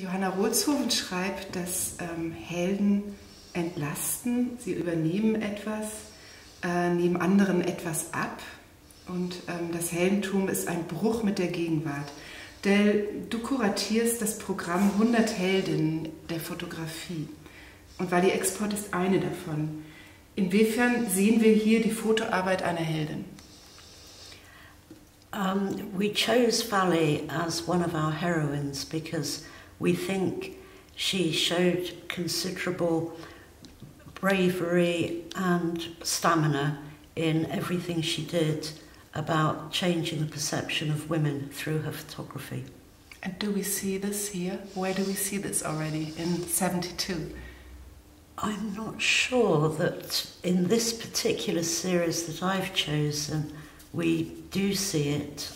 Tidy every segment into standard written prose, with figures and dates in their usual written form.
Johanna Roelshoven schreibt, dass Helden entlasten, sie übernehmen etwas, nehmen anderen etwas ab und das Heldentum ist ein Bruch mit der Gegenwart. Del, du kuratierst das Programm 100 Heldinnen der Fotografie und Valie Export ist eine davon. Inwiefern sehen wir hier die Fotoarbeit einer Heldin? We chose Valie as one of our heroines because we think she showed considerable bravery and stamina in everything she did about changing the perception of women through her photography. And do we see this here? Where do we see this already in 72? I'm not sure that in this particular series that I've chosen we do see it.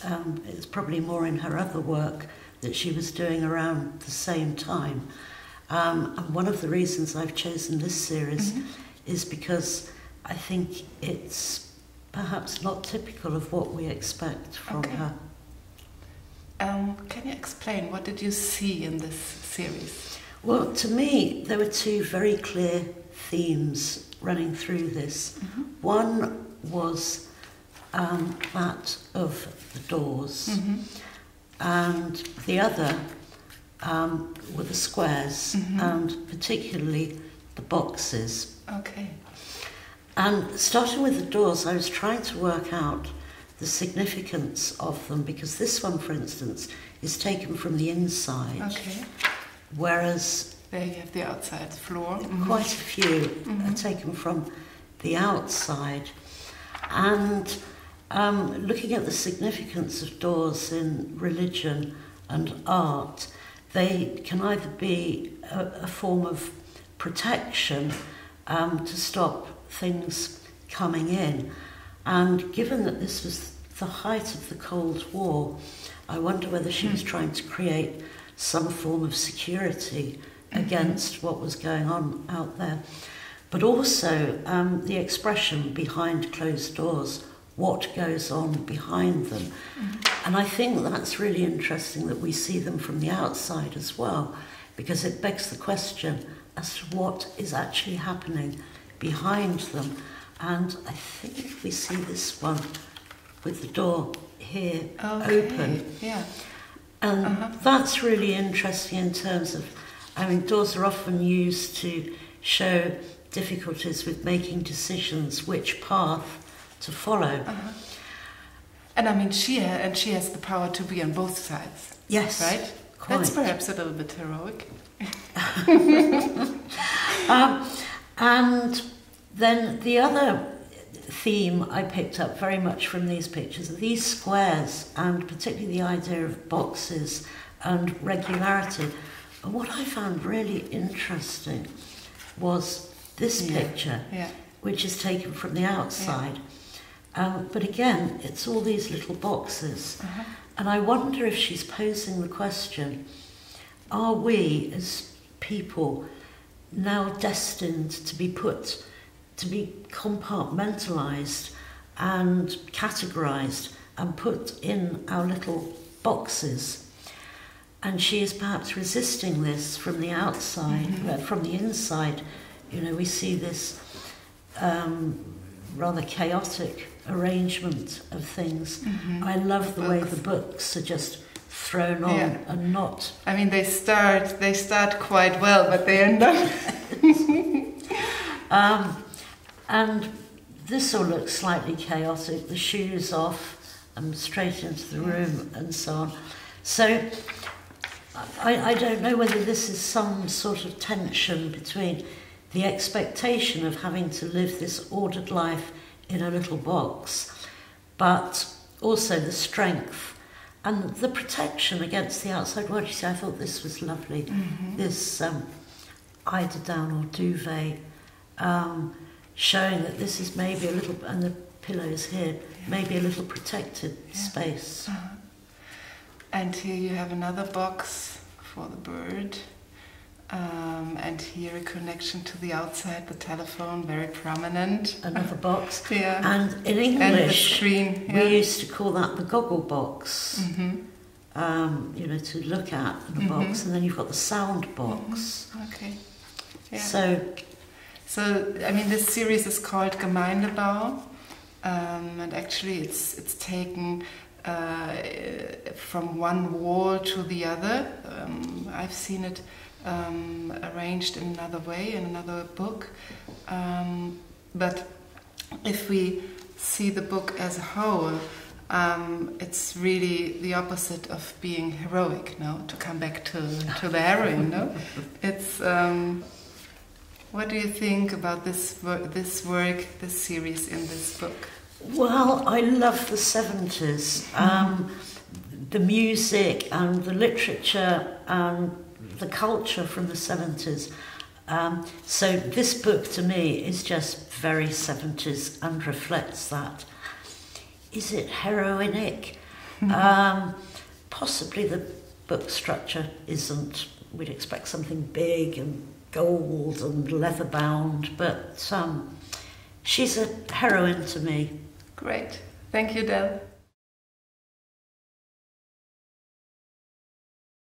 It's probably more in her other work that she was doing around the same time. And one of the reasons I've chosen this series is because I think it's perhaps not typical of what we expect from her. Can you explain, what did you see in this series? Well, to me, there were two very clear themes running through this. One was that of the doors, and the other were the squares, and particularly the boxes. Okay. And starting with the doors, I was trying to work out the significance of them, because this one, for instance, is taken from the inside, whereas there you have the outside floor. Quite a few are taken from the outside. And looking at the significance of doors in religion and art, they can either be a form of protection to stop things coming in. And given that this was the height of the Cold War, I wonder whether she was trying to create some form of security against what was going on out there. But also the expression behind closed doors, what goes on behind them. And I think that's really interesting that we see them from the outside as well, because it begs the question as to what is actually happening behind them. And I think we see this one with the door here open. And that's really interesting in terms of, I mean, doors are often used to show difficulties with making decisions, which path to follow. And I mean, she has the power to be on both sides. Yes, right? Quite. That's perhaps a little bit heroic. And then the other theme I picked up very much from these pictures are these squares, and particularly the idea of boxes and regularity. And what I found really interesting was this picture, which is taken from the outside. But again, it's all these little boxes. And I wonder if she's posing the question, are we as people now destined to be compartmentalised and categorised and put in our little boxes? And she is perhaps resisting this from the outside, from the inside. You know, we see this rather chaotic arrangement of things. I love the way the books are just thrown on and not. I mean, they start quite well, but they end up. And this all looks slightly chaotic. The shoes off and straight into the room and so on. So I don't know whether this is some sort of tension between the expectation of having to live this ordered life in a little box, but also the strength and the protection against the outside world. You see, I thought this was lovely. This eiderdown or duvet, showing that this is maybe a little, and the pillows here, maybe a little protected space. And here you have another box for the bird. And here a connection to the outside, the telephone, very prominent. Another box. Yeah. And in English, and the screen, we used to call that the goggle box. you know, to look at in a box, and then you've got the sound box. Okay. Yeah. So, I mean, this series is called Gemeindebau, and actually it's taken from one wall to the other. I've seen it arranged in another way, in another book. But if we see the book as a whole, it's really the opposite of being heroic, no? To come back to the heroine, no? It's... what do you think about this work, this series in this book? Well, I love the 70s. The music and the literature and the culture from the 70s. So this book to me is just very 70s and reflects that. Is it heroinic? Possibly the book structure isn't. We'd expect something big and gold and leather bound, but she's a heroine to me. Great. Thank you, Del.